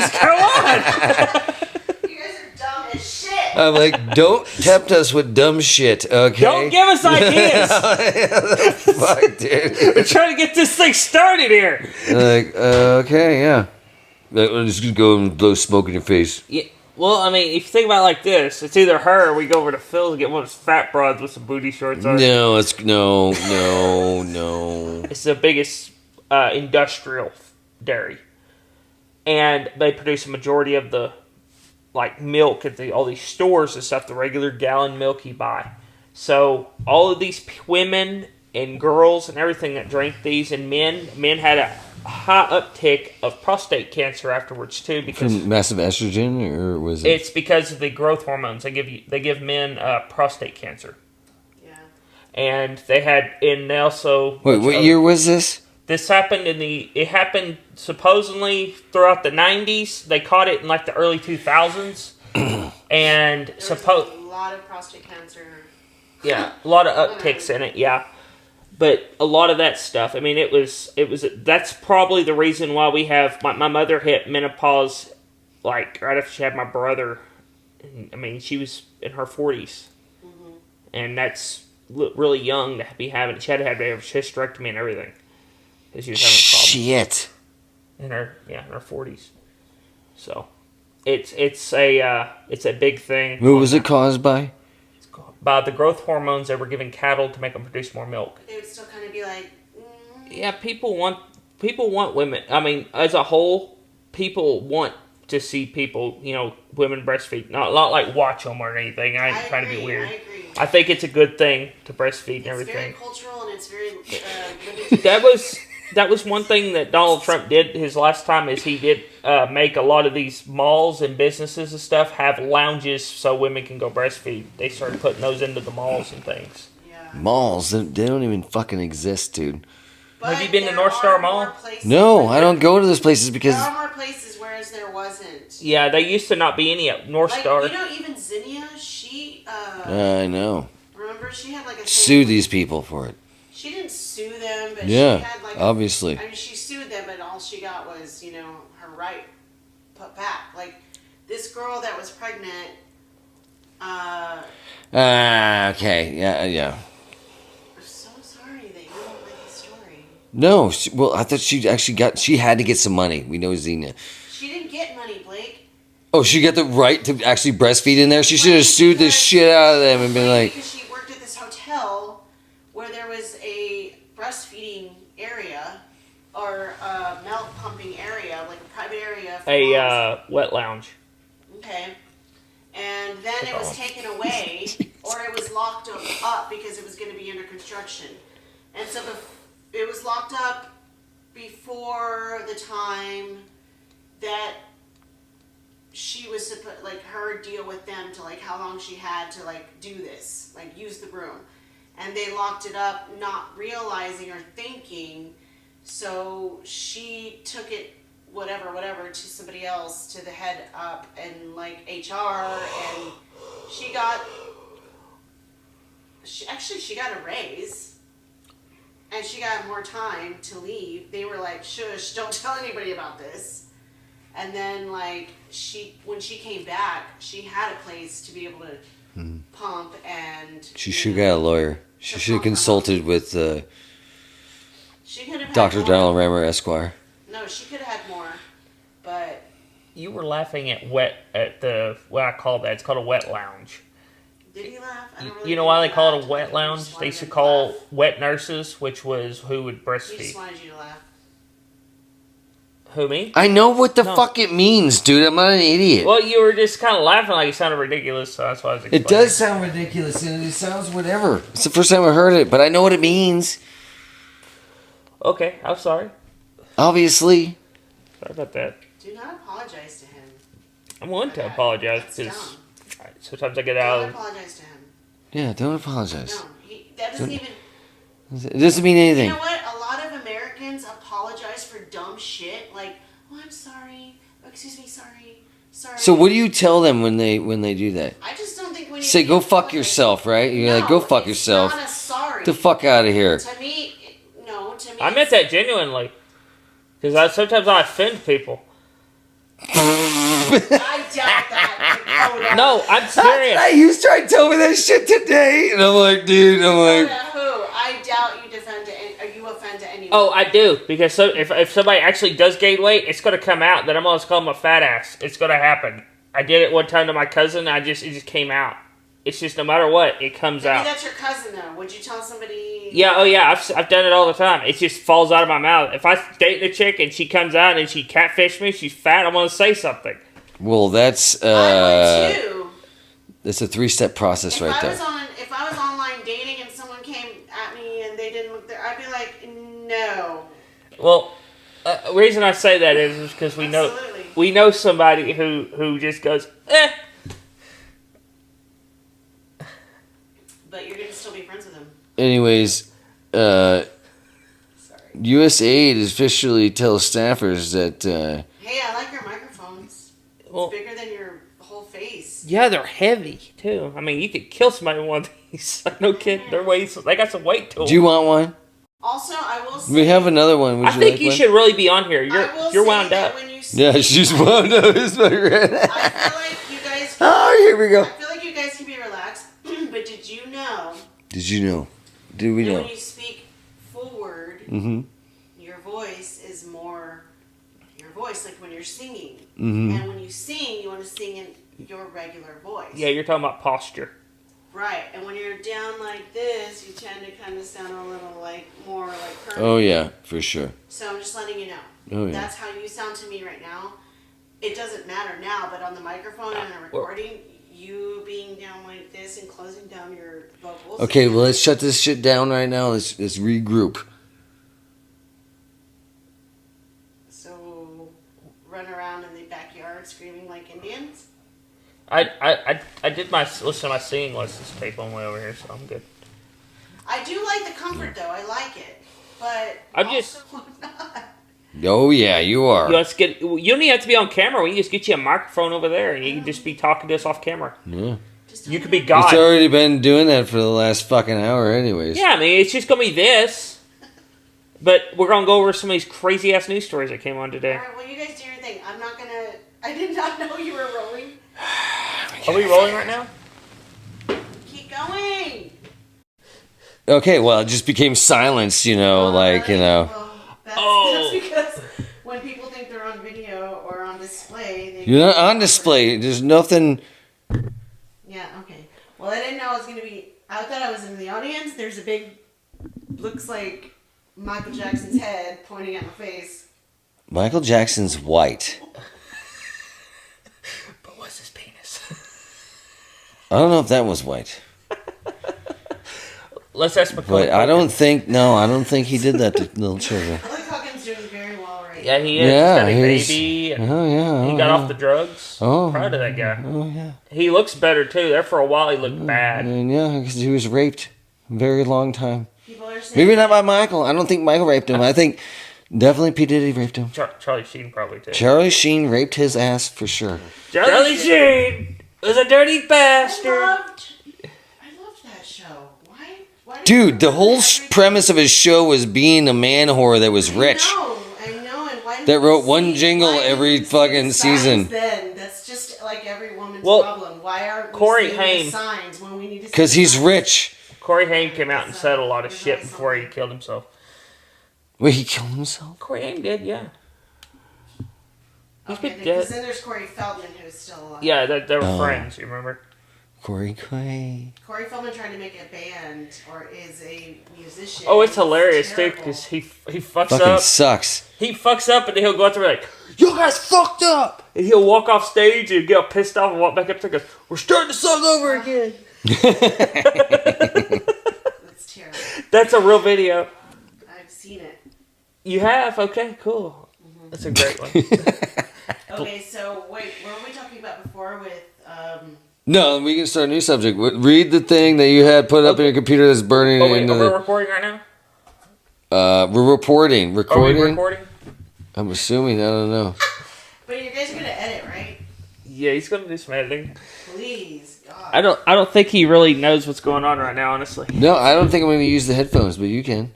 things. Come on. You guys are dumb as shit. I'm like, don't tempt us with dumb shit, okay? Don't give us ideas. Fuck, dude. We're trying to get this thing started here. Like, okay, yeah. I'm just gonna go and blow smoke in your face. Yeah. Well, I mean, if you think about it like this, it's either her or we go over to Phil's and get one of those fat broads with some booty shorts on. No, it's no. It's the biggest industrial dairy. And they produce a majority of the milk at all these stores and stuff, the regular gallon milk you buy. So all of these women and girls and everything that drank these, and men had a high uptick of prostate cancer afterwards too, because from massive estrogen, or was it? It's because of the growth hormones. They give men prostate cancer. Yeah. And they also. Wait, what year was this? This happened it happened supposedly throughout the 90s. They caught it in like the early 2000s. And there was a lot of prostate cancer. Yeah, a lot of upticks in it, yeah. But a lot of that stuff, I mean, that's probably the reason why we have, my mother hit menopause, like, right after she had my brother. I mean, she was in her 40s. Mm-hmm. And that's really young to be having it. She had to have a hysterectomy and everything. Because she was having problems. Shit. In her 40s. So, it's a big thing. What was it caused by? By the growth hormones they were giving cattle to make them produce more milk. They would still kind of be like, yeah, people want women. I mean, as a whole, people want to see women breastfeed. Not like watch them or anything. I ain't trying to be weird. I agree. I think it's a good thing to breastfeed and everything. It's very cultural and it's very limited. That was one thing that Donald Trump did his last time, is he did make a lot of these malls and businesses and stuff have lounges so women can go breastfeed. They started putting those into the malls and things. Yeah. Malls, they don't even fucking exist, dude. But have you been to North Star Mall? No, I don't go to those places because... There are more places, whereas there wasn't. Yeah, there used to not be any at North Star. Even Zinnia, she... I know. Remember, she had like a... Sue these people for it. She didn't sue them, but yeah, she had like... obviously. I mean, she sued them, but all she got was, her right put back. Like, this girl that was pregnant... okay, yeah. I'm so sorry that you don't like the story. No, well, I thought she had to get some money. We know Xenia. She didn't get money, Blake. Oh, she got the right to actually breastfeed in there? She should have sued the shit out of them and been like... Because she worked at this hotel where there was a breastfeeding area or a milk pumping area, like a private area. For wet lounge. Okay. And then it was taken away, or it was locked up because it was going to be under construction. And so it was locked up before the time that she was supposed, like, her deal with them to, like, how long she had to, like, do this, like, use the room. And they locked it up, not realizing or thinking, so she took it whatever, to somebody else, to the head up and like HR, and she got a raise, and she got more time to leave. They were like, shush, don't tell anybody about this. And then like when she came back, she had a place to be able to pump, and she should have got a lawyer. She should have consulted with Dr. Donald Rammer Esquire. No, she could have had more, but... You were laughing at what I call that. It's called a wet lounge. Did he laugh? I don't really you know why they call it a wet lounge? They used to call wet nurses, which was who would breastfeed. He just wanted you to laugh. Who, me? I know what the fuck it means, dude. I'm not an idiot. Well, you were just kind of laughing like it sounded ridiculous, so that's why I was explaining. It does sound ridiculous, and it sounds whatever. It's the first time I heard it, but I know what it means. Okay, I'm sorry. Obviously. Sorry about that. Do not apologize to him. I'm willing to apologize because sometimes I get out. Don't apologize to him. Yeah, don't apologize. No, that doesn't even... It doesn't mean anything. You know what? A lot of Americans apologize for dumb shit. Like, oh, I'm sorry. Oh, excuse me, sorry. So what do you tell them when they do that? I just don't think when you say, go fuck yourself, right? You're like, go fuck yourself. Not a sorry. Get the fuck out of here. To me, I meant that genuinely. Because sometimes I offend people. I doubt that. No, I'm serious. He was trying to tell me that shit today, and I'm like, dude, I'm like, Who? I doubt you defend to. Or you offend to anyone. Oh, I do, because if somebody actually does gain weight, it's going to come out. Then I'm going to call them a fat ass. It's going to happen. I did it one time to my cousin. It just came out. It's just no matter what, it comes Maybe out. that's your cousin, though. Would you tell somebody? Yeah, oh yeah, I've done it all the time. It just falls out of my mouth. If I date a chick and she comes out and she catfished me, she's fat, I'm going to say something. well, that's I would too. that's a 3-step process right there. If I was online dating and someone came at me and they didn't look there, I'd be like, no. Well, the reason I say that is because we know somebody who just goes, eh. But you're gonna still be friends with him. Anyways, Sorry. USAID officially tells staffers that Hey, I like your microphones. It's bigger than your whole face. Yeah, they're heavy too. I mean, you could kill somebody with one of these. No kid, they got some weight to them. do you want one? Also, I will say We have another one. I think you should really be on here. You're wound up. Yeah, she's wound up. It's my red. I feel like you guys. Oh, here we go. I feel like you guys can be relaxed. But did you know? Did you know? Did we that know? when you speak forward, your voice is more your voice, like when you're singing. And when you sing, you want to sing in your regular voice. Yeah, you're talking about posture. Right, and when you're down like this, you tend to kind of sound a little like more like curvy. Oh yeah, for sure. So I'm just letting you know. Oh yeah. That's how you sound to me right now. It doesn't matter now, but on the microphone and a recording, you being down like this and closing down your vocals. Okay, well let's shut this shit down right now. Let's regroup. So run around in the backyard screaming like Indians. I did listen to my singing lessons tape on the way over here, so I'm good. I do like the comfort though. I like it, but I'm not. Oh yeah, you are. You don't even have to be on camera. We can just get you a microphone over there, and you can just be talking to us off camera. Yeah. You could be God. It's already been doing that for the last fucking hour, anyways. Yeah, I mean it's just gonna be this. But we're gonna go over some of these crazy ass news stories that came on today. All right, well you guys do your thing. I'm not gonna. I did not know you were rolling. Are we rolling right now? Keep going. Okay, well, it just became silence, Well, that's Oh. because when people think they're on video or on display, You're not on display. There's nothing. Yeah, okay. Well, I didn't know I was going to be. I thought I was in the audience. There's a big, looks like Michael Jackson's head pointing at my face. Michael Jackson's white. But what's his penis? I don't know if that was white. Let's ask McCoy. But I don't think he did that to little children. Billy Hawkins doing very well right Yeah, he is. Yeah, He's got a he's- baby. And Oh yeah. he got off the drugs. Oh. Proud of that guy. Oh yeah. He looks better too. There for a while, he looked bad. And yeah, because he was raped a very long time. People are saying Maybe not by Michael. I don't think Michael raped him. I think definitely P. Diddy raped him. Charlie Sheen probably too. Charlie Sheen raped his ass for sure. Charlie Sheen was a dirty bastard. I loved that show. Why did Dude, the whole every- premise of his show was being a man whore that was rich. I know, and why That didn't wrote you one see- jingle why didn't every you see fucking the season. signs Then that's just like every woman's Well, problem. Why aren't we Corey seeing Haim- the signs when we need to? See Because the he's signs? rich. Corey Haim came out and said a lot of shit before he killed himself. Wait, he killed himself? Corey Haim did, yeah. He's Okay, been because dead. then there's Corey Feldman who's still alive. Yeah, they were Oh. friends. You remember? Corey Clay. Corey Feldman tried to make a band or is a musician. Oh, it's hilarious too terrible. because he fucks Fucking up. sucks. He fucks up and then he'll go out there and be like, "You guys fucked up," and he'll walk off stage and get all pissed off and walk back up there and goes, "We're starting the song over again." That's terrible. That's a real video. I've seen it. You have? Okay, cool. That's a great one. Okay, so wait, what were we talking about before with No, we can start a new subject. Read the thing that you had put up in your computer that's burning Oh wait, into are we the... recording right now? We're reporting. Are we Recording? recording? I'm assuming. I don't know. But you guys are gonna edit, right? Yeah, he's gonna do some editing. Please, God. I don't think he really knows what's going on right now, honestly. No, I don't think I'm going to use the headphones, but you can.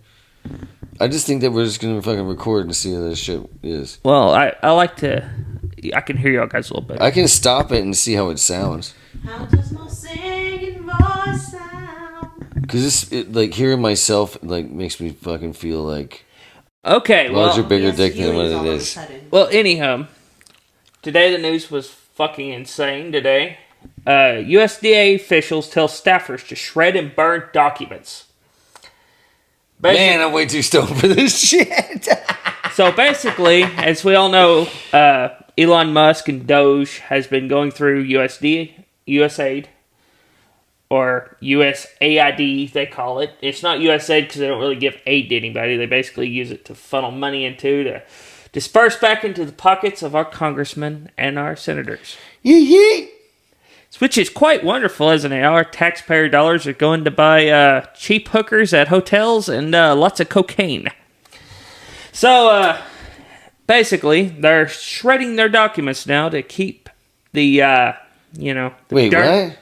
I just think that we're just going to fucking record and see how this shit is. Well, I like to I can hear y'all guys a little bit. I can stop it and see how it sounds. How does my singing voice sound? Because like hearing myself like makes me fucking feel like Okay, larger, well, bigger dick than what feelings all it of a is. sudden. well, anyhow, today the news was fucking insane. Today, USDA officials tell staffers to shred and burn documents. Man, I'm way too stoned for this shit. So basically, as we all know, Elon Musk and Doge has been going through USAID, or USAID, they call it. It's not USAID because they don't really give aid to anybody. They basically use it to funnel money into to disperse back into the pockets of our congressmen and our senators. Yee. Which is quite wonderful, isn't it? Our taxpayer dollars are going to buy cheap hookers at hotels and lots of cocaine. So, basically, they're shredding their documents now to keep the, Wait, dirt.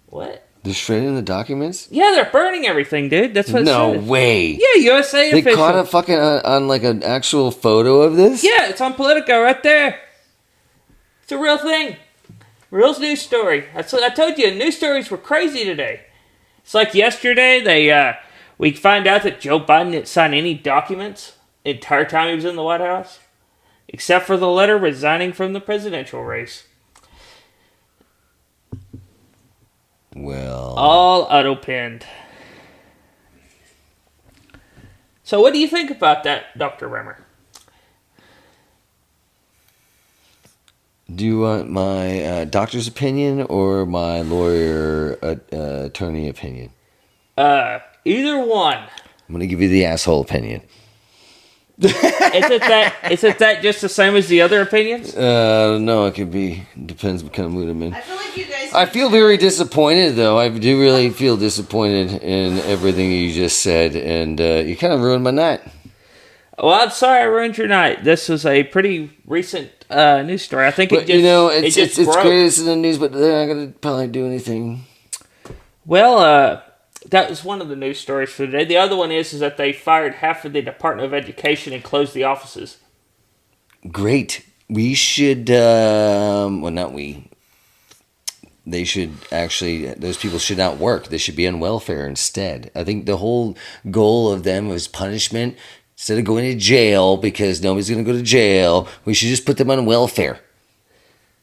what? They're shredding the documents? Yeah, they're burning everything, dude. That's what it says. Way. Yeah, USA They official. caught a fucking on like an actual photo of this? Yeah, it's on Politico right there. It's a real thing. Real news story. That's what I told you. News stories were crazy today. It's like yesterday, we find out that Joe Biden didn't sign any documents the entire time he was in the White House, except for the letter resigning from the presidential race. Well, All auto-penned. So what do you think about that, Dr. Remmer? do you want my doctor's opinion or my lawyer attorney opinion? Either one. I'm going to give you the asshole opinion. Isn't that just the same as the other opinions? No, it could be. Depends what kind of mood I'm in. I feel like you guys. I feel very disappointed, though. I do really feel disappointed in everything you just said, and you kind of ruined my night. Well, I'm sorry I ruined your night. This was a pretty recent news story. I think But, it's broke. great it's in the news, but they're not going to probably do anything. Well, that was one of the news stories for today. The other one is that they fired half of the Department of Education and closed the offices. Great. We should, well, not we. They should actually, those people should not work. They should be on welfare instead. I think the whole goal of them was punishment. Instead of going to jail, because nobody's going to go to jail, we should just put them on welfare.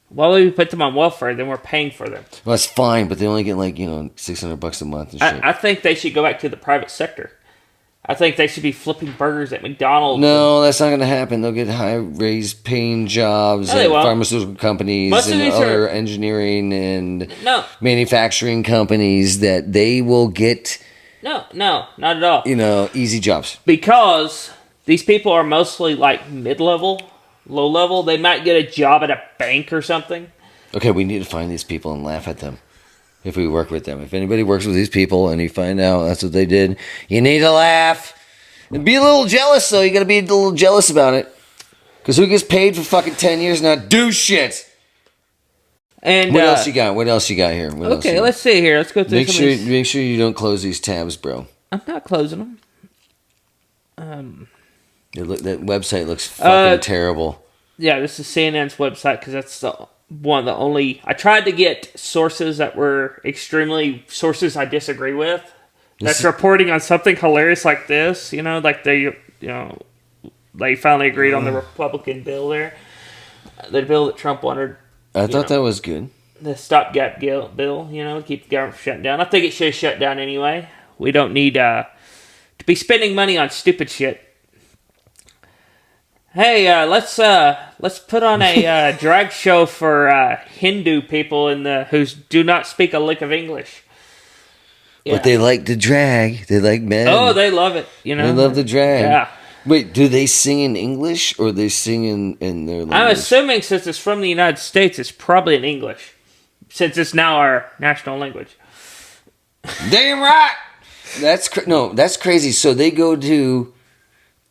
Why would we put them on welfare? Then we're paying for them. Well, that's fine, but they only get like, $600 a month and shit. I think they should go back to the private sector. I think they should be flipping burgers at McDonald's. No, that's not going to happen. They'll get high-raised paying jobs at pharmaceutical companies and other engineering and manufacturing companies that they will get... No, not at all. Easy jobs. Because these people are mostly like mid-level, low-level. They might get a job at a bank or something. Okay, we need to find these people and laugh at them if we work with them. If anybody works with these people and you find out that's what they did, you need to laugh. And be a little jealous, though. You got to be a little jealous about it. Because who gets paid for fucking 10 years and not do shit? And what else you got? What else you got here? Okay, let's see here. Let's go through Make sure you don't close these tabs, bro. I'm not closing them. That website looks fucking terrible. Yeah, this is CNN's website because that's the only... I tried to get sources that were sources I disagree with. That's reporting on something hilarious like this. Like they finally agreed on the Republican bill there. The bill that Trump wanted. I thought that was good. The stopgap bill, to keep the government from shutting down. I think it should have shut down anyway. We don't need to be spending money on stupid shit. Hey, let's put on a drag show for Hindu people who do not speak a lick of English. Yeah. But they like to drag. They like men. Oh, they love it. They love the drag. Yeah. Wait, do they sing in English or they sing in their language? I'm assuming since it's from the United States, it's probably in English, since it's now our national language. Damn right. That's crazy. So they go to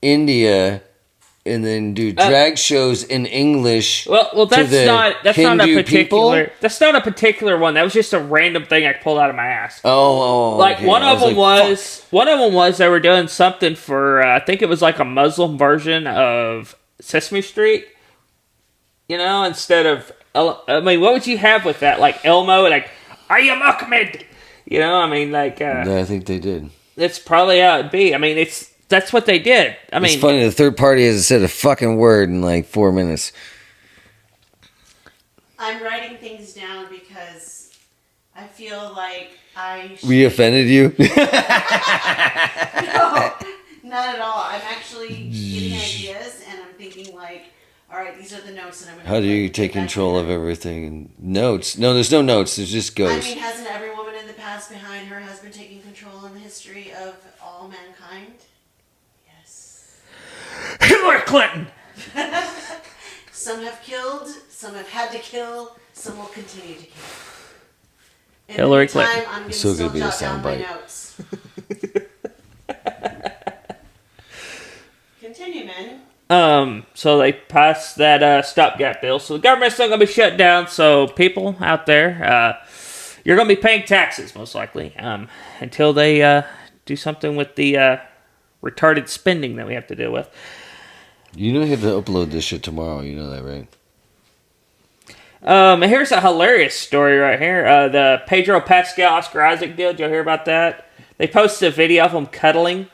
India and then do drag shows in English. Well, that's not a particular. People? That's not a particular one. That was just a random thing I pulled out of my ass. Okay. One of them was they were doing something for I think it was like a Muslim version of Sesame Street, You know, instead of, I mean, what would you have with that? Like Elmo, like, are you Ahmed? You know, I mean, like. Yeah, I think they did. That's probably how it'd be. I mean, that's what they did. I mean, it's funny. The third party hasn't said a fucking word in like 4 minutes. I'm writing things down because I feel like We offended you? No, not at all. I'm actually getting ideas, and I'm thinking like, all right, these are the notes that I'm going to. How do you take control of everything? Notes? No, there's no notes. There's just ghosts. I mean, hasn't every woman in the past behind her husband taken control in the history of all mankind? Yes. Hillary Clinton. Some have killed, some have had to kill, some will continue to kill. In Hillary the meantime, Clinton. I'm going to Still still gonna be a jot down my soundbite. notes. Continue, man. So they passed that stopgap bill. So the government's still going to be shut down. So people out there, you're going to be paying taxes most likely until they do something with the retarded spending that we have to deal with. You know you have to upload this shit tomorrow. You know that, right? Here's a hilarious story right here. The Pedro Pascal Oscar Isaac deal. Did you hear about that? They posted a video of them cuddling,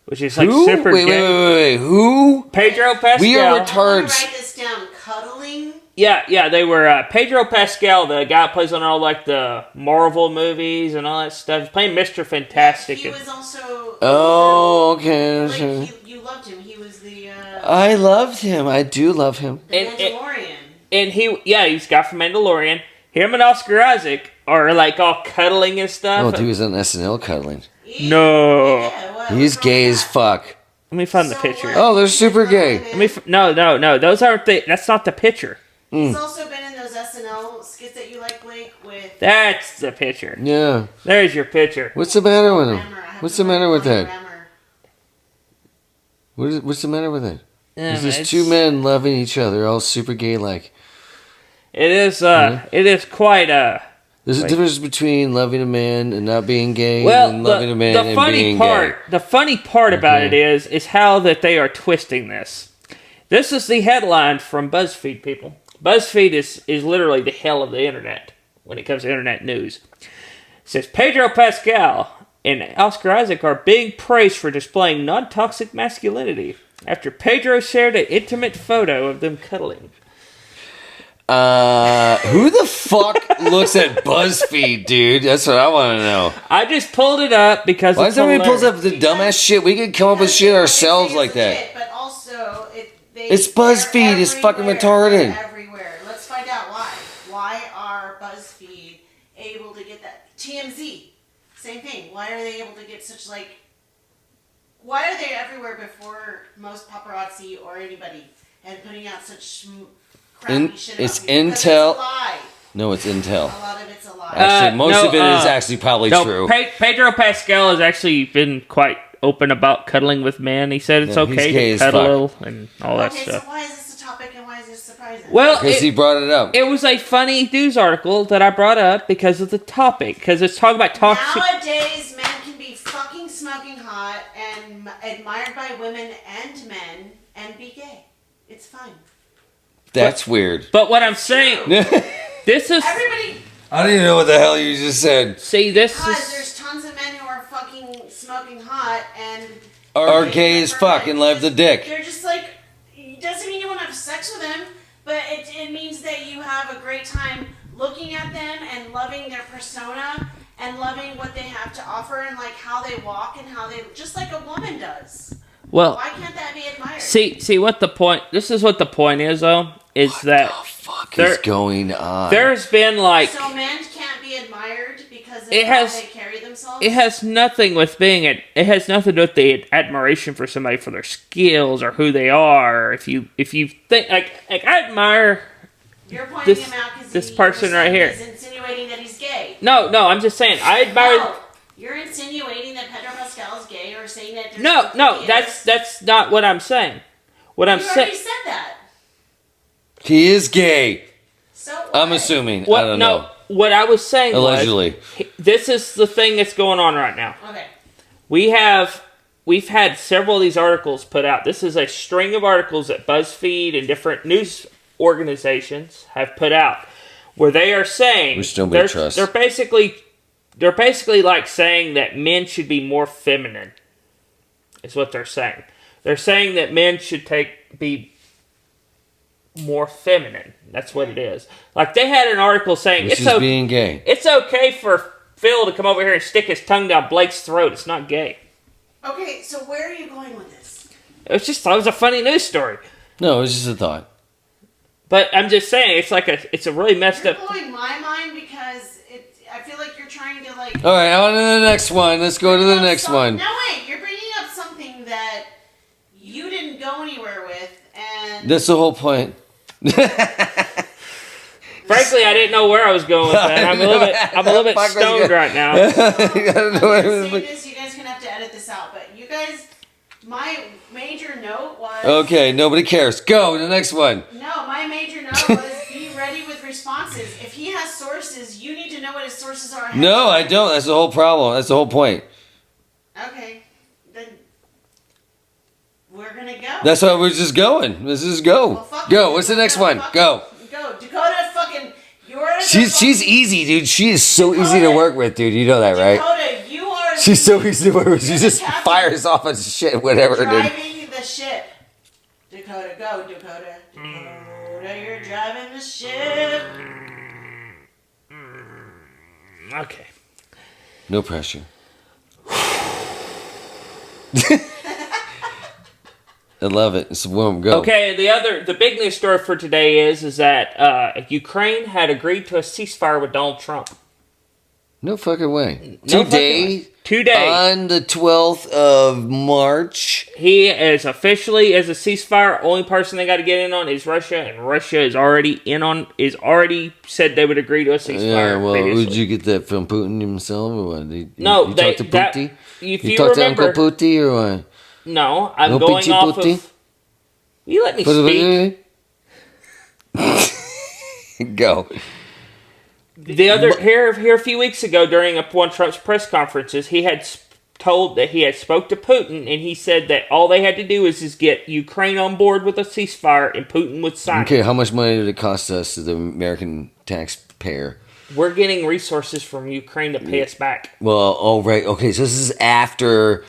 which is like Who? super Wait, gay. wait. Who? Pedro Pascal. We are I'm going retards. to write this down. Cuddling. Yeah, they were Pedro Pascal, the guy that plays on all like the Marvel movies and all that stuff. He's playing Mr. Fantastic. He was also. Oh, okay. Like you loved him. He was the. I loved him. I do love him. The Mandalorian. And he's got from Mandalorian. Him and Oscar Isaac are like all cuddling and stuff. Oh, he was on SNL cuddling. No. Yeah, what? He's What's wrong gay with as that? fuck. Let me find the So picture. what? Oh, they're super gay. Let me. No. Those aren't the. That's not the picture. He's also been in those SNL skits that you like, Blake, with. That's the picture. Yeah. There's your picture. What's the matter with him? Grammar. I have What's to the matter learn with that? grammar. What's the matter with it? There's It's- just two men loving each other, all super gay like. It is. It is quite. There's a difference between loving a man and not being gay, Well, and loving a man and being gay. The funny part about it Okay. is how that they are twisting this. This is the headline from BuzzFeed, people. BuzzFeed is literally the hell of the internet when it comes to internet news. It says Pedro Pascal and Oscar Isaac are being praised for displaying non-toxic masculinity after Pedro shared an intimate photo of them cuddling. Who the fuck looks at BuzzFeed, dude? That's what I want to know. I just pulled it up because Why it's somebody pulls hilarious. up the dumbass shit? We could come up with shit ourselves like that. Legit, but also, It's BuzzFeed, it's fucking they're retarded. Everywhere. Let's find out why. Why are BuzzFeed able to get that? TMZ, same thing. Why are they able to get such like? Why are they everywhere before most paparazzi or anybody and putting out such crappy shit? It's about people? 'Cause intel. It's a lie. No, it's intel. A lot of it's a lie. Actually, most no, of it is actually probably true. Pedro Pascal has actually been quite open about cuddling with men. He said it's Yeah, he's okay gay to as cuddle and all that Okay, stuff. so why is this a topic and why is this surprising? Well, Because he brought it up. it was a funny news article that I brought up because of the topic. Because it's talking about toxic. Nowadays, men can be fucking smoking hot and admired by women and men and be gay. It's fine. That's weird. But what I'm saying, this is. Everybody, I don't even know what the hell you just said. See, this because is. there's tons of men who are fucking smoking hot and Are gay as fuck and love the dick. they're just like, it doesn't mean you want to have sex with them, but it means that you have a great time looking at them and loving their persona and loving what they have to offer and like how they walk and how they, just like a woman does. Well, Why can't that be admired? see what the point. This is what the point is, though. Is that What the fuck there- is going on? So there's been like. men can't be admired because of It how has- they carry themselves? It has nothing with being it has nothing to do with the admiration for somebody for their skills or who they are. If you think like I admire You're pointing this- him out because this person right here. He's insinuating that he's gay. no, I'm just saying I admire No, you're insinuating that Pedro Pascal is gay or saying that there's no, something that's not what I'm saying. What I'm You saying already said that. He is gay. So what? I'm assuming. I don't know. what I was saying Allegedly. was this is the thing that's going on right now. Okay. We've had several of these articles put out. This is a string of articles that BuzzFeed and different news organizations have put out, where they are saying Which nobody trusts. they're basically like saying that men should be more feminine. Is what they're saying. They're saying that men should be more feminine. That's what it is. Like, they had an article saying Which is being gay. It's okay for Phil to come over here and stick his tongue down Blake's throat. It's not gay. Okay, so where are you going with this? It was a funny news story. No, it was just a thought. But I'm just saying, it's a really messed up. You're blowing my mind because I feel like you're trying to like. All right, on to the next one. Let's go to the next one. No, wait, you're bringing up something that you didn't go anywhere with, and That's the whole point. Frankly, I didn't know where I was going with that. I'm a little bit stoned right now. I'm saying this, you guys gonna have to edit this out, but you guys, my major note was. Okay, nobody cares. Go to the next one. No, my major note was be ready with responses. If he has sources, you need to know what his sources are. No, I don't. That's the whole problem. That's the whole point. Okay, then we're gonna go. That's why we're just going. Let's just go. Well, fuck Go. it. What's the next one? Go. Go, Dakota. Fucking, you're. She's easy, dude. She is so easy to work with, dude. You know that, right? Dakota, you are. She's so easy to work with. She You're just the captain. fires off of shit, whatever, dude. driving the ship. Dakota, go, Dakota. Dakota, you're driving the ship. Okay. No pressure. I love it. It's warm. Go. Okay, the big news story for today is that Ukraine had agreed to a ceasefire with Donald Trump. No fucking way. No fucking way. Today. On the 12th of March. He is officially, as a ceasefire, only person they got to get in on is Russia, and Russia is already said they would agree to a ceasefire. Yeah, well, previously. would you get that from Putin himself or what? You No, talked to Putin? If You talked to Uncle Putin or what? No, I'm No going Pichi off Putti? of... Will you let me speak? Go. The other here a few weeks ago during one of Trump's press conferences, he had told that he had spoke to Putin, and he said that all they had to do is get Ukraine on board with a ceasefire, and Putin would sign. Okay, how much money did it cost us, the American taxpayer? We're getting resources from Ukraine to pay us back. Well, oh, right. Okay, so this is after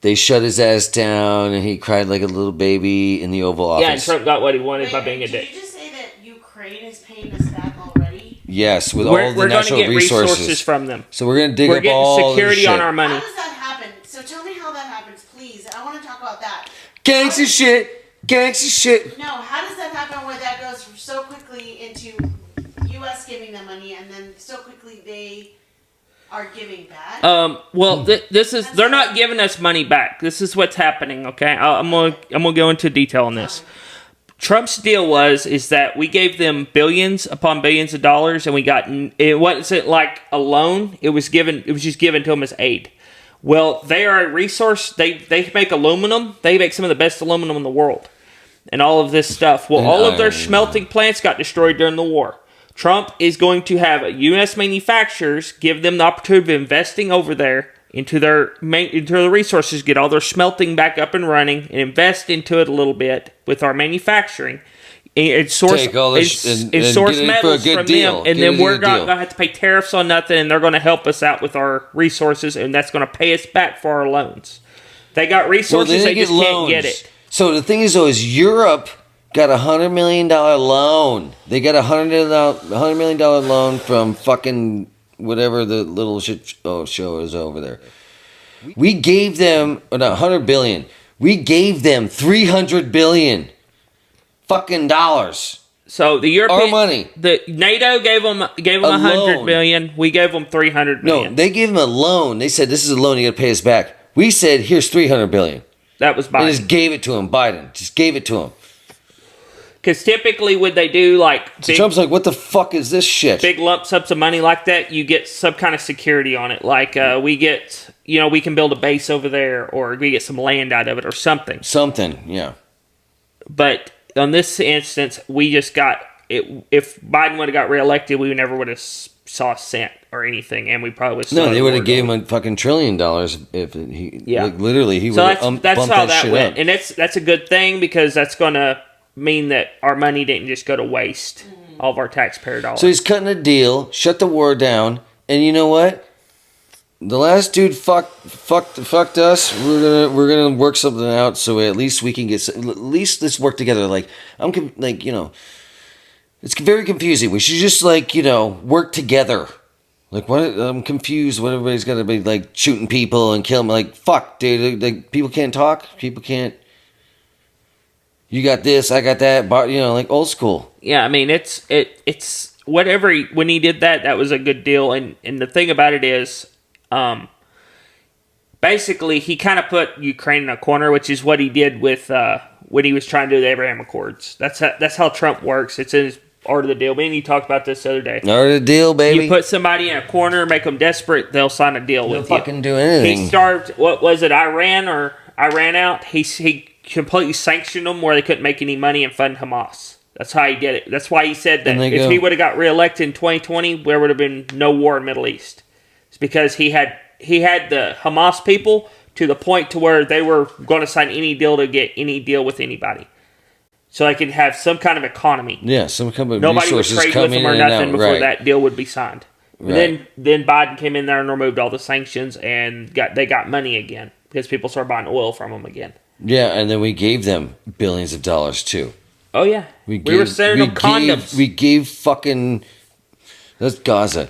they shut his ass down, and he cried like a little baby in the Oval Office. Yeah, and Trump got what he wanted by being a dick. dick. Did you just say that Ukraine is paying us back already? Yes, with We're all the going to natural get resources resources from them. So we're going to dig We're up getting all security the shit. on our money. How does that happen? So tell me how that happens, please. I want to talk about that. Gangsta shit. Gangsta shit. No, how does that happen where that goes so quickly into U.S. giving them money and then so quickly they are giving back? Well, they're not giving us money back. This is what's happening. Okay, I'm gonna go into detail on this. Trump's deal is that we gave them billions upon billions of dollars, and we got it wasn't like a loan. It was just given to them as aid. Well, they are a resource. They make aluminum. They make some of the best aluminum in the world, and all of this stuff. Well, all of their smelting plants got destroyed during the war. Trump is going to have U.S. manufacturers give them the opportunity of investing over there into their resources, get all their smelting back up and running, and invest into it a little bit with our manufacturing, and source metals from them, and then we're going to have to pay tariffs on nothing, and they're going to help us out with our resources, and that's going to pay us back for our loans. They got resources, they just can't get it. So the thing is, though, is Europe got $100 million loan. They got $100 million loan from fucking whatever the little shit show is over there. We gave them $100 billion. We gave them $300 billion fucking dollars. So the European, our money. The NATO gave them $100 billion. We gave them $300 million. No, they gave them a loan. They said, "This is a loan. You got to pay us back." We said, "Here's $300 billion." That was Biden. They just gave it to him. Biden just gave it to him. Because typically when they do Trump's like, what the fuck is this shit? Big lump sums of money like that, you get some kind of security on it. Like we get, we can build a base over there, or we get some land out of it, or something. Something, yeah. But on this instance, we just got it. If Biden would have got reelected, we never would have saw a cent or anything, and we probably would. No, they would have gave him a fucking $1 trillion if he. Yeah, literally, he would have bumped that's how that shit went, up. and that's a good thing because that's gonna mean that our money didn't just go to waste. All of our taxpayer dollars. So he's cutting a deal, shut the war down, and you know what? The last dude fucked us. We're gonna work something out so at least we can get. At least let's work together. Like it's very confusing. We should just work together. Like what? I'm confused. What everybody's got to be like shooting people and killing. Like fuck, dude. Like people can't talk. People can't. You got this, I got that, but like old school. Yeah, I mean it's whatever. When he did that was a good deal. And the thing about it is, basically he kind of put Ukraine in a corner, which is what he did with when he was trying to do the Abraham Accords. That's how Trump works. It's in his art of the deal. Me and you talked about this the other day. Art of the deal, baby. You put somebody in a corner, make them desperate, they'll sign a deal with you. They'll fucking do anything. He starved. What was it? Iran out. He completely sanctioned them where they couldn't make any money and fund Hamas. That's how he did it. That's why he said that if he would have got reelected in 2020, there would have been no war in the Middle East. It's because he had the Hamas people to the point to where they were going to sign any deal to get any deal with anybody. So they could have some kind of economy. Yeah, some kind of nobody would resources trade with them or nothing before that deal would be signed. Right. Then Biden came in there and removed all the sanctions and they got money again because people started buying oil from them again. Yeah, and then we gave them billions of dollars too. Oh yeah, we were sending them condoms. We gave fucking that's Gaza.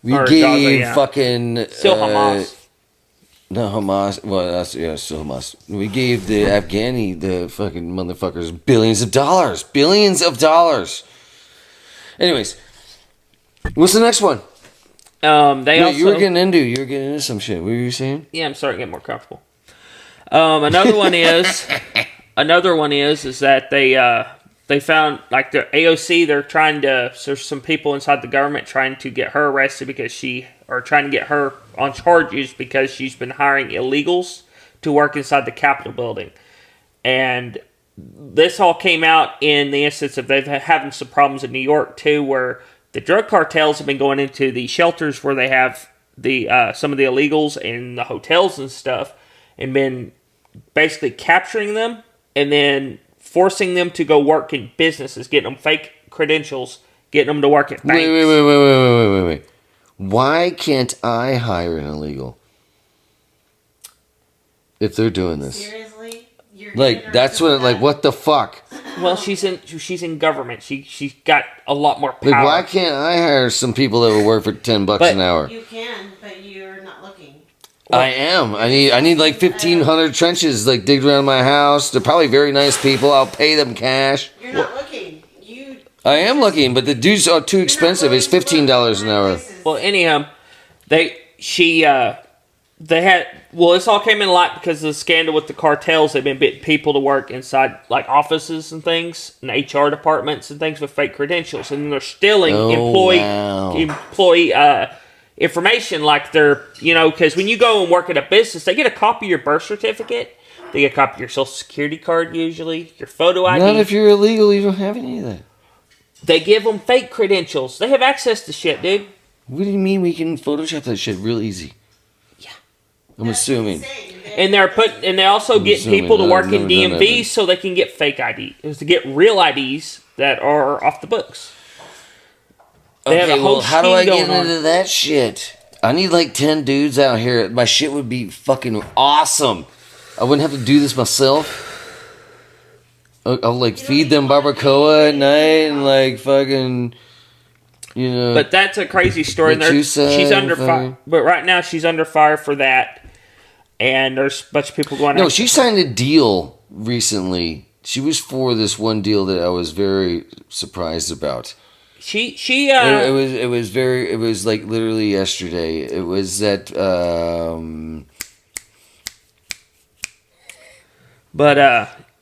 We gave Gaza, yeah. fucking Still Hamas. No Hamas. Well, that's still Hamas. We gave the Afghani, the fucking motherfuckers, billions of dollars. Billions of dollars. Anyways, what's the next one? You were getting into some shit. What were you saying? Yeah, I'm starting to get more comfortable. Another one is that they found like the AOC. There's some people inside the government trying to get her arrested trying to get her on charges because she's been hiring illegals to work inside the Capitol building. And this all came out in the instance of they've having some problems in New York too, where the drug cartels have been going into the shelters where they have the some of the illegals and the hotels and stuff, and been basically capturing them and then forcing them to go work in businesses, getting them fake credentials, getting them to work at banks. Wait. Why can't I hire an illegal if they're doing this? Seriously? That's what the fuck? Well, she's in government. She's got a lot more power. Why can't I hire some people that will work for $10 an hour? You can, but you're not looking. I am. I need like 1,500 trenches digged around my house. They're probably very nice people. I'll pay them cash. You're not looking. I am looking, but the dudes are too expensive. It's $15 an hour. Well, anyhow, this all came in light because of the scandal with the cartels. They've been getting people to work inside like offices and things, and HR departments and things with fake credentials, and they're stealing employee information, like they're because when you go and work at a business, they get a copy of your birth certificate, they get a copy of your social security card, usually your photo ID. Not if you're illegal. You don't have any of that. They give them fake credentials. They have access to shit, dude. What do you mean we can Photoshop that shit real easy? Yeah. I'm assuming. And they also get people to work in DMV so they can get fake ID. It's to get real IDs that are off the books. They have a whole how do I get on. into that shit? I need like 10 dudes out here. My shit would be fucking awesome. I wouldn't have to do this myself. I'll feed them barbacoa at night and fucking, But that's a crazy story. She's under fire. But right now she's under fire for that. And there's a bunch of people going. No, she signed a deal recently. She was for this one deal that I was very surprised about. It was like literally yesterday. It was that.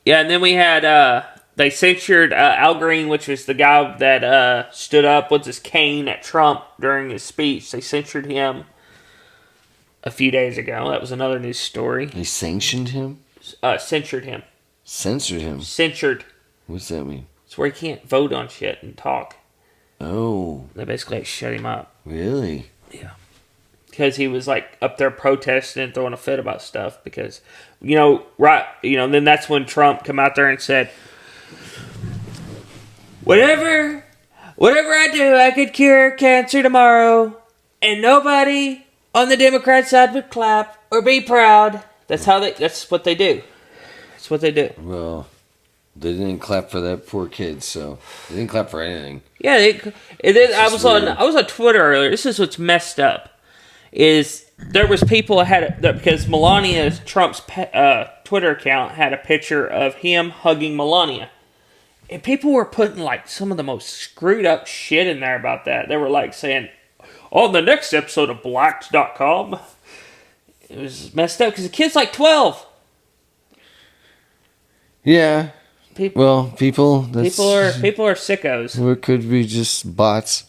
Yeah, and then we had, they censured Al Green, which was the guy that stood up with his cane at Trump during his speech. They censured him a few days ago. That was another news story. They sanctioned him? Censured him. Censored him? Censured. What's that mean? It's where he can't vote on shit and talk. Oh. They basically shut him up. Really? Yeah. Because he was up there protesting and throwing a fit about stuff because, then that's when Trump come out there and said, Whatever I do, I could cure cancer tomorrow, and nobody on the Democrat side would clap or be proud. That's what they do. That's what they do. Well, they didn't clap for that poor kid, so they didn't clap for anything. Yeah, I was on Twitter earlier. This is what's messed up. Is there was people because Melania Trump's Twitter account had a picture of him hugging Melania. And people were putting, like, some of the most screwed up shit in there about that. They were, like, saying, on the next episode of Blacked.com, it was messed up because the kid's, like, 12. Yeah. People are sickos. Or it could be just bots.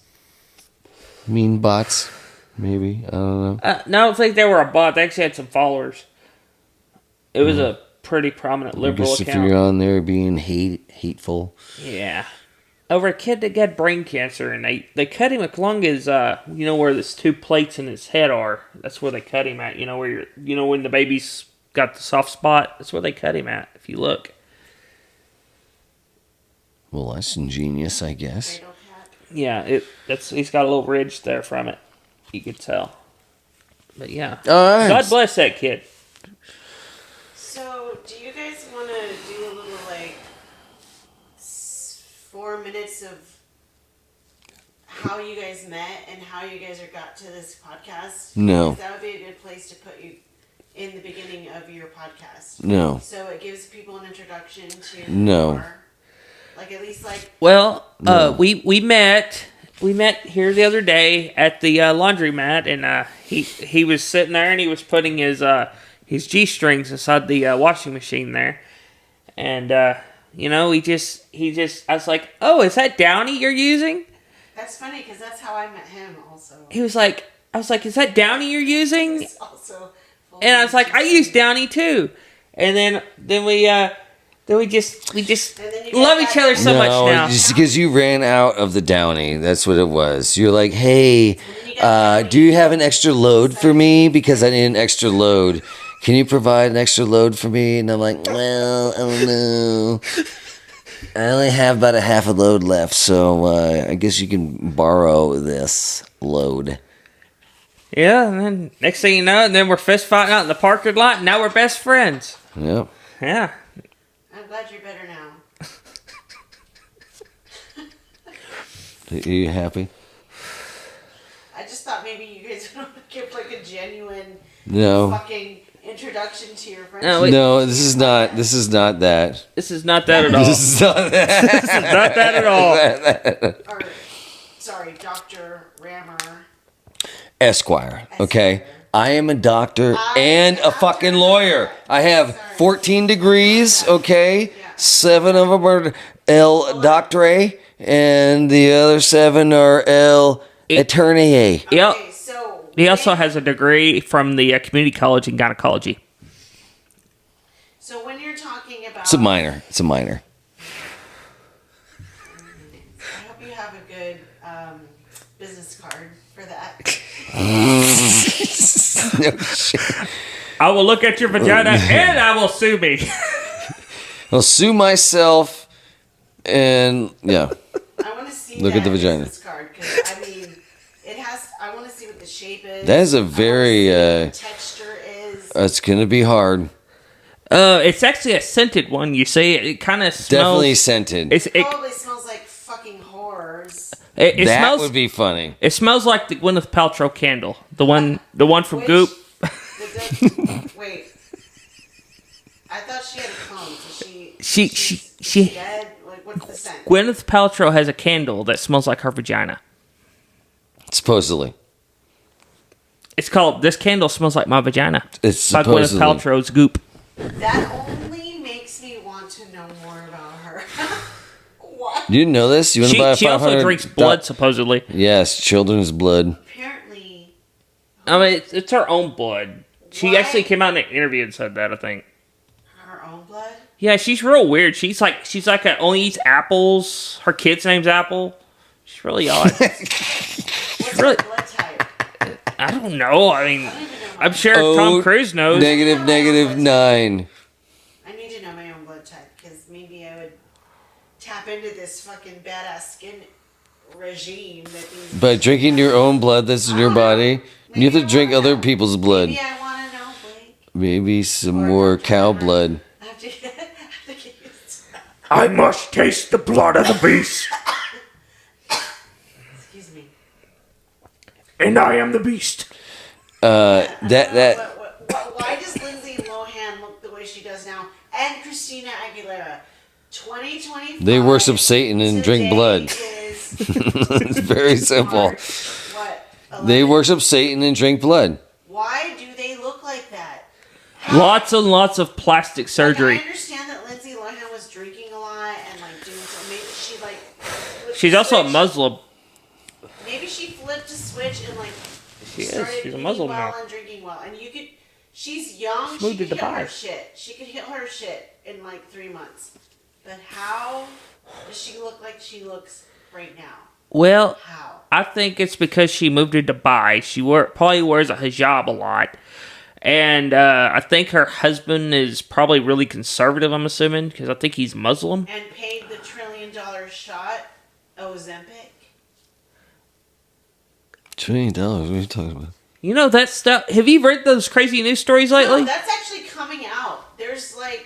Mean bots, maybe. I don't know. No, I don't think they were a bot. They actually had some followers. It was a pretty prominent liberal account. If you're on there being hateful. Yeah. Over a kid that got brain cancer, and they cut him as long as where those two plates in his head are. That's where they cut him at. When the baby's got the soft spot. That's where they cut him at. If you look. Well, that's ingenious, I guess. Yeah, he's got a little ridge there from it. You could tell. But yeah, all right. God bless that kid. So, do you guys want to do a little, 4 minutes of how you guys met and how you guys got to this podcast? No. Because that would be a good place to put you in the beginning of your podcast. No. So it gives people an introduction to No. Well, we met here the other day at the laundromat, and he was sitting there and he was putting his G-strings inside the washing machine there, and he just I was like, oh, is that Downy you're using? That's funny because that's how I met him also. I was like, is that Downy you're using? And I was like, I use Downy too, and then we just love each other so much now. Just because you ran out of the Downy. That's what it was. You're like, hey, do you have an extra load for me? Because I need an extra load. Can you provide an extra load for me? And I'm like, well, I don't know. I only have about a half a load left, so I guess you can borrow this load. Yeah, and then next thing you know, and then we're fist fighting out in the parking lot, and now we're best friends. Yep. Yeah. I'm glad you're better now. Are you happy? I just thought maybe you guys would give a genuine fucking introduction to your friends. No, this is not that. This is not that at all. This is not that. This is not that at all. Or, sorry, Dr. Rammer. Esquire. Okay. I am a doctor and a fucking lawyer. I have 14 degrees, okay? Yeah. 7 of them are L Doctorate, and the other 7 are L Attorney. Yep. Okay, so He also has a degree from the community college in gynecology. So when you're talking about... It's a minor. I hope you have a good business card for that. No shit. I will look at your vagina and I will sue me. I'll sue myself and I want to see look at the vagina. Business card because it has. I want to see what the shape is. That is a very what the texture is. It's gonna be hard. It's actually a scented one. You see, it kind of smells. Definitely scented. It probably smells like fucking horrors. It that smells, would be funny. It smells like the Gwyneth Paltrow candle, the one from Goop. Wait, I thought she had a clone. So she dead. Like, what's the scent? Gwyneth Paltrow has a candle that smells like her vagina. Supposedly. It's called "This Candle Smells Like My Vagina." It's by supposedly. Gwyneth Paltrow's Goop. That only makes me want to know more about her. What? You didn't know this? You want to buy a 500... She also drinks blood, supposedly. Yes, children's blood. Apparently. I mean, it's her own blood. She actually came out in an interview and said that, I think. Her own blood? Yeah, she's real weird. She's like only eats apples. Her kid's name's Apple. She's really odd. What's her blood type? I don't know. I mean, I'm sure Tom Cruise knows. -9. I need to know my own blood type because maybe I would tap tap into this fucking badass skin regime that these. By drinking your own blood that's in your body, you have to drink other people's blood. Maybe I want to know, Blake. Maybe some more cow blood. I have to get used to. I must taste the blood of the beast. Excuse me. And I am the beast. Why does Lindsay Lohan look the way she does now? And Christina Aguilera. 2025. They worship Satan and drink blood. It's very simple. What? They worship Satan and drink blood. Why do they look like that? Lots and lots of plastic surgery. Like, I understand that Lindsay Lohan was drinking a lot and like doing something. Maybe she like. She's also a Muslim. Maybe she flipped a switch and like. She is. Started She's a Muslim eating well now. and drinking well, and you could. She's young. She moved She could to hit her Dubai. shit. She could hit her shit in like 3 months. But how does she look like she looks right now? Well, How? I think it's because she moved to Dubai. She probably wears a hijab a lot. And I think her husband is probably really conservative, I'm assuming, because I think he's Muslim. And paid the $1 trillion shot, Ozempic. $1 trillion? What are you talking about? You know that stuff. Have you read those crazy news stories lately? No, that's actually coming out. There's like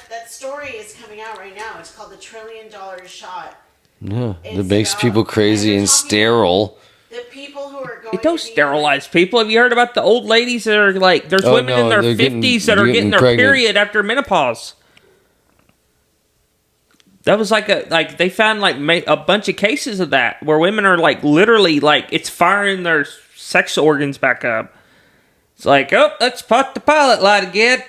that story is coming out right now. It's called the $1 trillion shot. Yeah, It's that makes about- people crazy and sterile. The people who are going. It don't to be- sterilize people. Have you heard about the old ladies that are like, there's Oh, women no, in their they're 50s that are getting their pregnant. period after menopause? That was like they found like a bunch of cases of that where women are like literally like it's firing their sex organs back up. It's like, oh, let's put the pilot light again.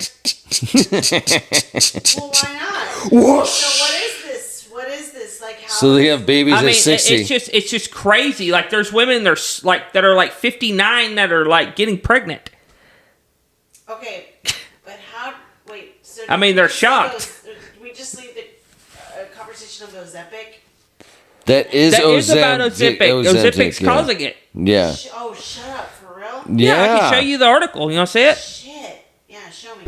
Well, why not? Whoosh. So what is this? What is this? Like how? So they have babies I mean, at 60. it's just crazy. Like there's women that are like 59 that are like getting pregnant. Okay, but how? Wait. So I mean, they're shocked. We just leave the conversation of Ozempic. That is That is about Ozempic. Ozempic's yeah. causing it. Yeah. Oh, shut up, for real? Yeah. I can show you the article. You want to see it? Shit. Yeah, show me.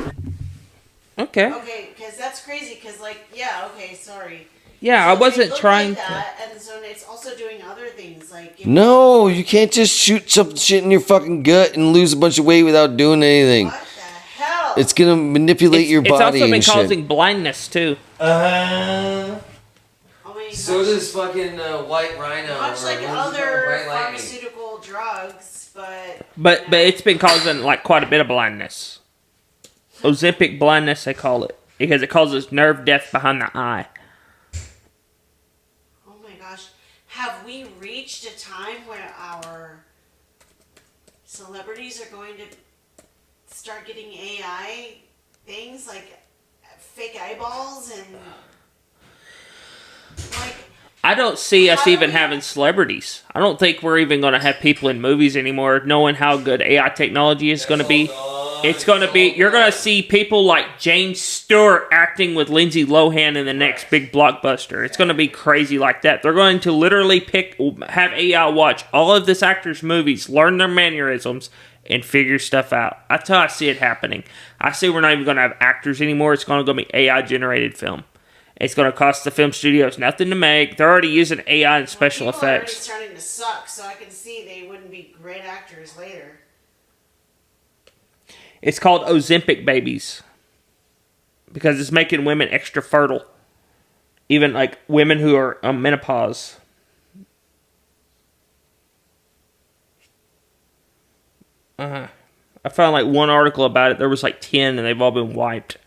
Okay. Okay, because that's crazy. Because okay, sorry. Yeah, So I they wasn't look trying like to. that, and so it's also doing other things like. No, you can't just shoot some shit in your fucking gut and lose a bunch of weight without doing anything. What the hell? It's gonna manipulate your It's body also been and shit. causing blindness too. Oh my So gosh. does fucking white rhino. Much or like what is it other called? White lightning. pharmaceutical drugs, but. But it's been causing like quite a bit of blindness. Ozempic blindness, they call it, because it causes nerve death behind the eye. Oh my gosh. Have we reached a time where our celebrities are going to start getting AI things like fake eyeballs and like I don't see us How do even we- having celebrities. I don't think we're even going to have people in movies anymore, knowing how good AI technology is going to be. It's going to be, you're going to see people like James Stewart acting with Lindsay Lohan in the next big blockbuster. It's going to be crazy like that. They're going to literally have AI watch all of this actor's movies, learn their mannerisms, and figure stuff out. That's how I see it happening. I see we're not even going to have actors anymore. It's going to be AI generated film. It's going to cost the film studios nothing to make. They're already using AI and special people are already effects. starting to suck, so I can see they wouldn't be great actors later. It's called Ozempic babies because it's making women extra fertile, even like women who are on menopause. I found like one article about it. There was like 10, and they've all been wiped.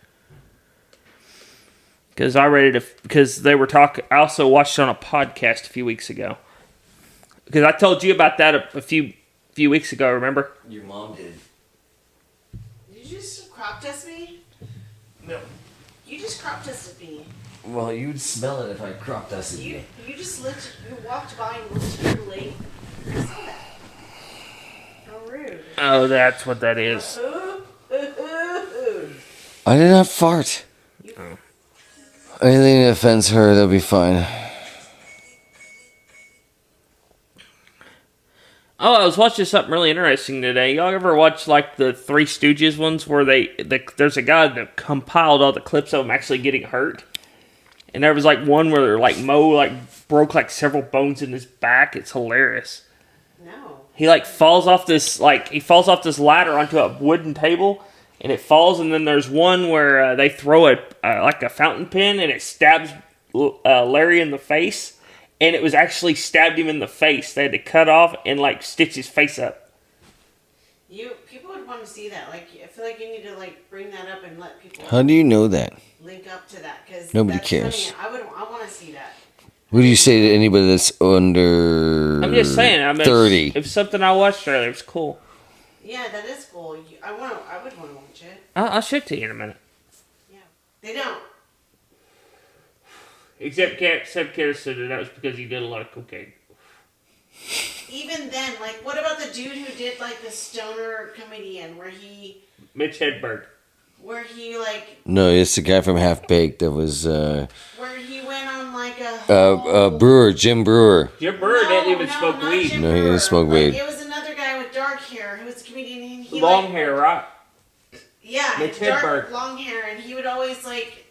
Because they were talking. I also watched it on a podcast a few weeks ago. Because I told you about that a few weeks ago. Remember? Your mom did. Did you just crop dust me? No. You just crop dusted me. Well, you'd smell it if I crop dusted you. You just walked by and looked at your leg. I saw that. How rude. Oh, that's what that is. I did not fart. Anything that offends her, that'll be fine. Oh, I was watching something really interesting today. Y'all ever watch like the Three Stooges ones where there's a guy that compiled all the clips of them actually getting hurt? And there was like one where like Mo like broke like several bones in his back. It's hilarious. No. He like falls off this ladder onto a wooden table, and it falls. And then there's one where they throw like a fountain pen, and it stabs Larry in the face. And it was actually stabbed him in the face. They had to cut off and like stitch his face up. People would want to see that. Like, I feel like you need to like bring that up and let people. How do you know that? Link up to that because nobody cares. I want to see that. What do you say to anybody that's under? I'm just saying. 30. It's something I watched earlier. It was cool. Yeah, that is cool. I would want to watch it. I'll show it to you in a minute. Yeah, they don't. Except Kara said that was because he did a lot of cocaine. Even then, like, what about the dude who did, like, the stoner comedian Mitch Hedberg. Where he, like... No, it's the guy from Half Baked that was, Where he went on, like, a... Brewer, Jim Brewer. Jim Brewer didn't even smoke weed. No, he didn't smoke weed. It was another guy with dark hair who was a comedian. And long hair, right? Yeah, Mitch dark, Hedberg. long hair, and he would always, like,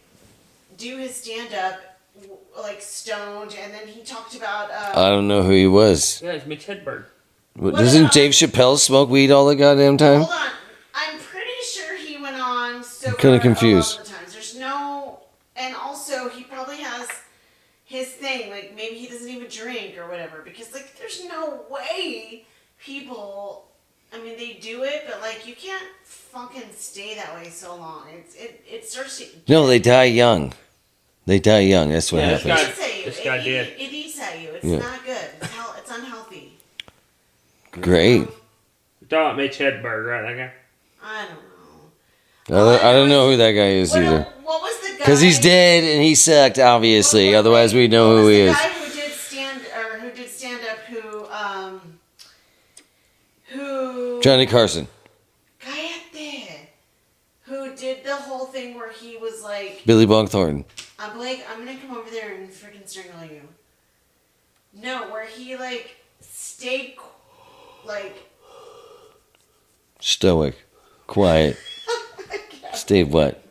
do his stand-up... like stoned, and then he talked about. I don't know who he was. Yeah, it's Mitch Hedberg. Doesn't Dave Chappelle smoke weed all the goddamn time? Hold on, I'm pretty sure he went on. So kind of confused. A lot of the times. There's no, and also he probably has his thing. Like maybe he doesn't even drink or whatever. Because like, there's no way people. I mean, they do it, but like you can't fucking stay that way so long. It starts to. No, they die young. They die young. That's what happens. This guy did. It eats at you. It's not good. It's unhealthy. Great. You're talking about Mitch Hedberg, right? That guy? I don't know. I don't know who that guy is either. What was the guy? Because he's dead and he sucked, obviously. Otherwise, we know who he is. The guy who did stand up who Johnny Carson. Cállate. Who did the whole thing where he was like Billy Bong Thornton. Blake, I'm gonna come over there and freaking strangle you. No, where he like stayed like Stoic. Quiet. Stayed what?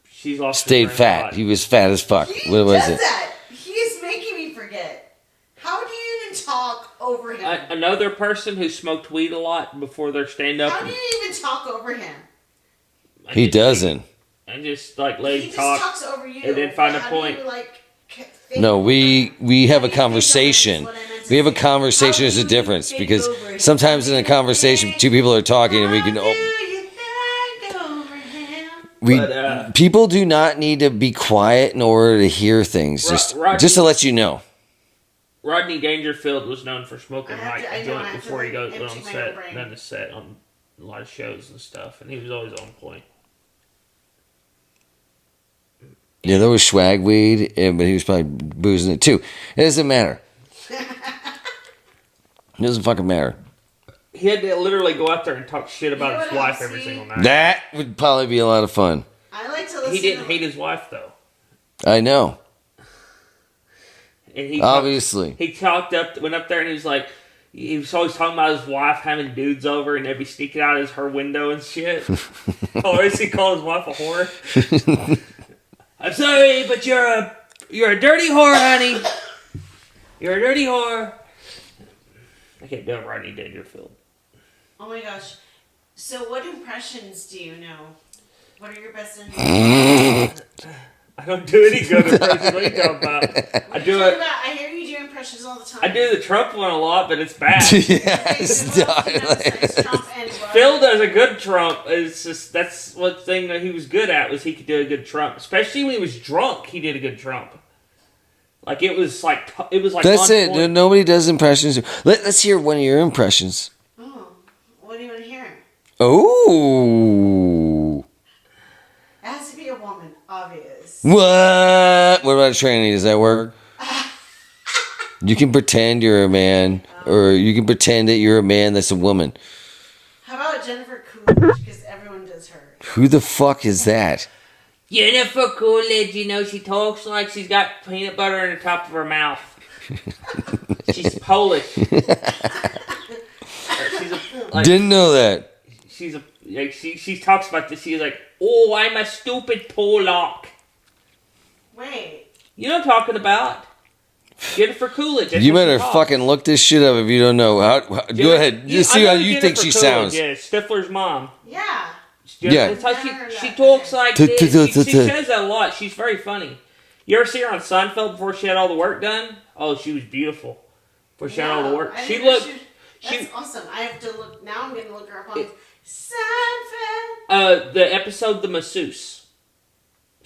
She's lost. Stayed fat. He was fat as fuck. What was it? That. He's making me forget. How do you even talk over him? Another person who smoked weed a lot before their stand-up. How do you even talk over him? He doesn't. And just like let him He talk. just talks over you. And then find a How point. do you, like, No, we have a conversation. We have a conversation as a difference because sometimes in a conversation, two people are talking and we can. People do not need to be quiet in order to hear things. Just to let you know. Rodney Dangerfield was known for smoking like a joint before he went on set, done the set on a lot of shows and stuff, and he was always on point. Yeah, there was swag weed, but he was probably boozing it too. It doesn't matter. It doesn't fucking matter. He had to literally go out there and talk shit about his wife every single night. That would probably be a lot of fun. I like to listen. He didn't hate his wife though. I know. And he obviously went up there and he was like, he was always talking about his wife having dudes over and they'd be sneaking out of her window and shit. Always he called his wife a whore. I'm sorry, but you're a dirty whore, honey. You're a dirty whore. I can't do Rodney Dangerfield. Oh my gosh. So what impressions do you know? What are your best impressions? I don't do any good impressions. What are you talking about? I hear you do impressions all the time. I do the Trump one a lot, but it's bad. Phil does a good Trump. It's just that's one thing that he was good at was he could do a good Trump, especially when he was drunk. He did a good Trump. Like it was like that's it. Point. Nobody does impressions. Let's hear one of your impressions. Oh, what do you want to hear? Oh. It has to be a woman, obvious. What? What about training? Does that work? You can pretend you're a man, or you can pretend that you're a man that's a woman. How about Jennifer Coolidge? Because everyone does her. Who the fuck is that? Jennifer Coolidge, you know, she talks like she's got peanut butter in the top of her mouth. She's Polish. Didn't know that. She talks about this. She's like, oh, I'm a stupid Polak. Wait. You know what I'm talking about. Jennifer Coolidge. You better fucking look this shit up if you don't know. Go ahead. Just see how you think she sounds. Yeah, Stifler's mom. Yeah. Yeah. That's how she talks like this. She says that a lot. She's very funny. You ever see her on Seinfeld before she had all the work done? Oh, she was beautiful. Before she had all the work. She looked... That's awesome. I have to look... Now I'm going to look her up on Seinfeld. The episode The Masseuse.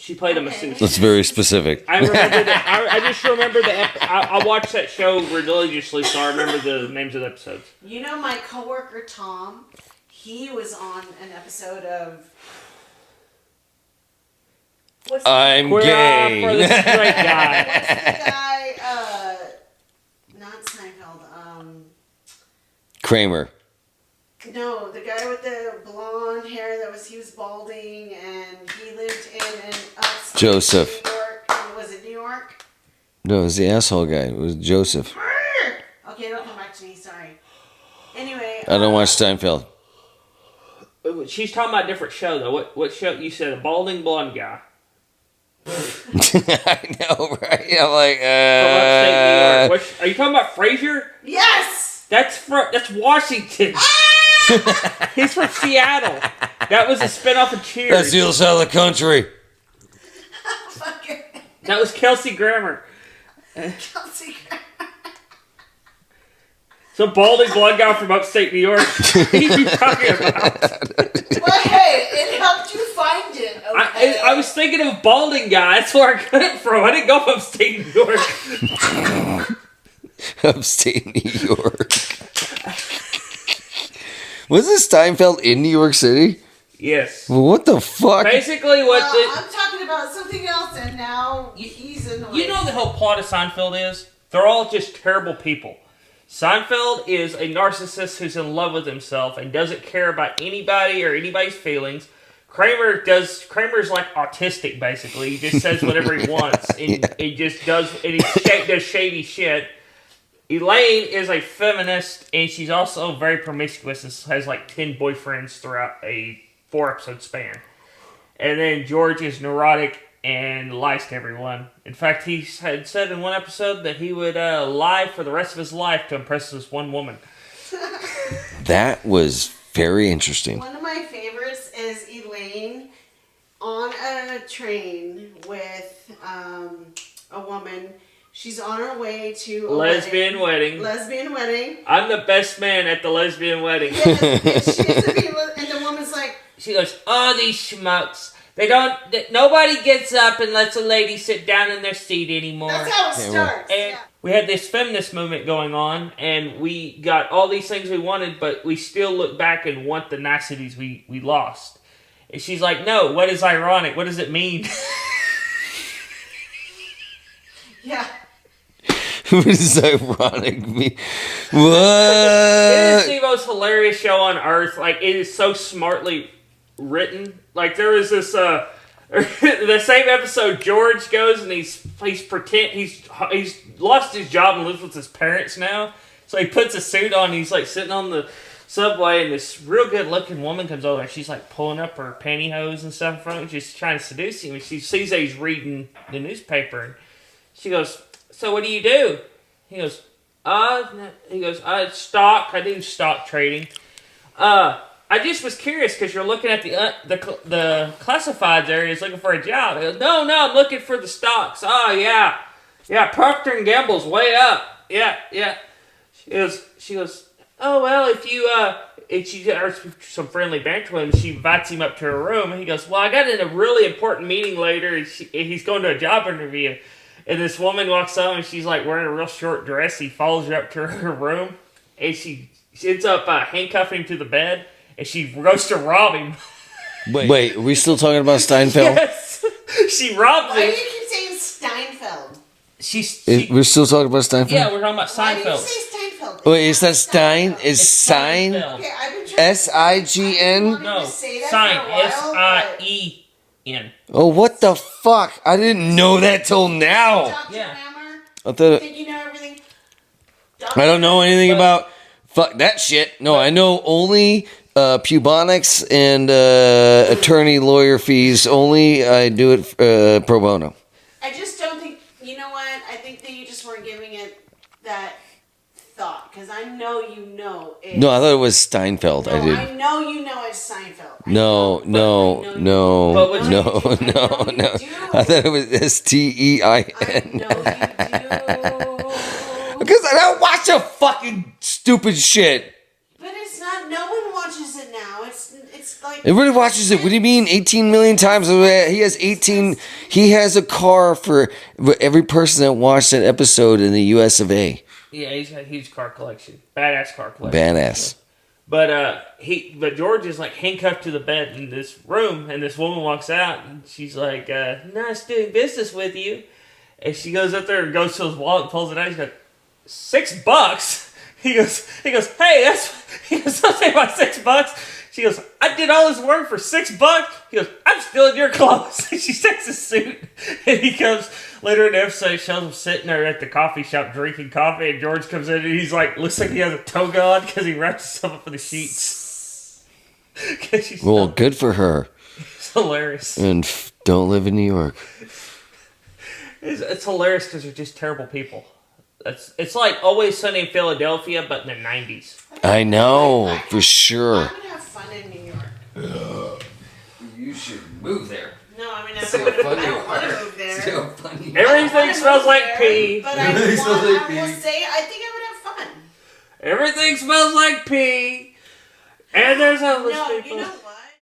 She played a masseuse. That's very specific. I remember that. I just remember I watched that show religiously, so I remember the names of the episodes. You know my coworker Tom? He was on an episode of... I'm gay. For the straight guy. What's the guy? Not Seinfeld. Kramer. No, the guy with the blonde hair he was balding and he lived in upstate Joseph. New York. Was it New York? No, it was the asshole guy. It was Joseph. Okay, it'll come back to me. Sorry. Anyway. I don't watch Steinfeld. She's talking about a different show, though. What show? You said a balding blonde guy. I know, right? I'm like, From upstate New York. Are you talking about Frasier? Yes! That's Washington. He's from Seattle. That was a spinoff of Cheers. That's the other side of the country. That was Kelsey Grammer. Kelsey Grammer. Some balding blonde guy from upstate New York. What are you talking about? Well, hey, it helped you find it. Okay? I was thinking of balding guy. That's where I got it from. I didn't go from upstate New York. Upstate New York. Was this Steinfeld in New York City? Yes. Well, what the fuck? Basically, I'm talking about something else, and now he's annoying. You know the whole plot of Seinfeld is? They're all just terrible people. Seinfeld is a narcissist who's in love with himself and doesn't care about anybody or anybody's feelings. Kramer's like autistic, basically. He just says whatever he wants, and he just does shady shit. Elaine is a feminist, and she's also very promiscuous and has like 10 boyfriends throughout a 4-episode span. And then George is neurotic and lies to everyone. In fact, he had said in one episode that he would lie for the rest of his life to impress this one woman. That was very interesting. One of my favorites is Elaine on a train with a woman. She's on her way to a lesbian wedding. Lesbian wedding. I'm the best man at the lesbian wedding. Yes, and the woman's like... She goes, oh, these schmucks. Nobody gets up and lets a lady sit down in their seat anymore. That's how it starts. And we had this feminist movement going on, and we got all these things we wanted, but we still look back and want the niceties we lost. And she's like, no, what is ironic? What does it mean? Yeah. What is ironic? What? It is the most hilarious show on earth. Like, it is so smartly written. Like, there was this the same episode, George goes and he's lost his job and lives with his parents now. So he puts a suit on and he's like sitting on the subway, and this real good looking woman comes over and she's like pulling up her pantyhose and stuff in front of him, just trying to seduce him, and she sees that he's reading the newspaper, and she goes, so what do you do? He goes, stock. I do stock trading. I just was curious because you're looking at the classifieds areas looking for a job. He goes, no, I'm looking for the stocks. Oh, yeah, Procter and Gamble's way up. Yeah. She goes, oh, well, if you, and she has some friendly banter with him, she invites him up to her room, and he goes, well, I got in a really important meeting later, and he's going to a job interview. And this woman walks up, and she's like wearing a real short dress. He follows her up to her room, and she ends up handcuffing him to the bed, and she goes to rob him. Wait, are we still talking about Steinfeld? Yes. She robs him. Why do you keep saying Steinfeld? We're still talking about Steinfeld? Yeah, we're talking about Why do you Seinfeld. say Steinfeld? Wait, is that Stein? Is It's Sign? Seinfeld. Okay, I've been trying S-I-G-N? No, say that sign. for a while, S-I-E-N. Oh, what the fuck? I didn't know that till now. Dr. Yeah. Hammer, I thought think you know everything? I don't know anything about fuck that shit. No, I know only pubonics and attorney lawyer fees. Only I do it pro bono. I just don't think that thought because I know you know it. No, I thought it was Steinfeld. No, I did. I know you know it's Seinfeld. No. I thought it was Stein. I know you do. Because I don't watch the fucking stupid shit. But it's not. No one watches it now. It's like. Everybody watches it. What do you mean 18 million times? He has 18. He has a car for every person that watched that episode in the US of A. Yeah, he's got a huge car collection. Badass car collection. Badass. But George is like handcuffed to the bed in this room, and this woman walks out, and she's like, "Nice doing business with you." And she goes up there and goes to his wallet and pulls it out. He's got $6. He goes, "Hey, don't say about $6. She goes, "I did all this work for $6." He goes, "I'm stealing your clothes." And she takes his suit, and he comes later in the episode. Shows him sitting there at the coffee shop drinking coffee, and George comes in, and he's like, looks like he has a toga on because he wraps himself up in the sheets. Well, good for her. It's hilarious. And don't live in New York. It's hilarious because they're just terrible people. It's like Always Sunny in Philadelphia, but in the 90s. I know, for sure. I'm gonna have fun in New York. You should move there. No, I mean I don't want to move there. Everything smells like pee. But I will say I think I would have fun. Everything smells like pee. And there's homeless people. You know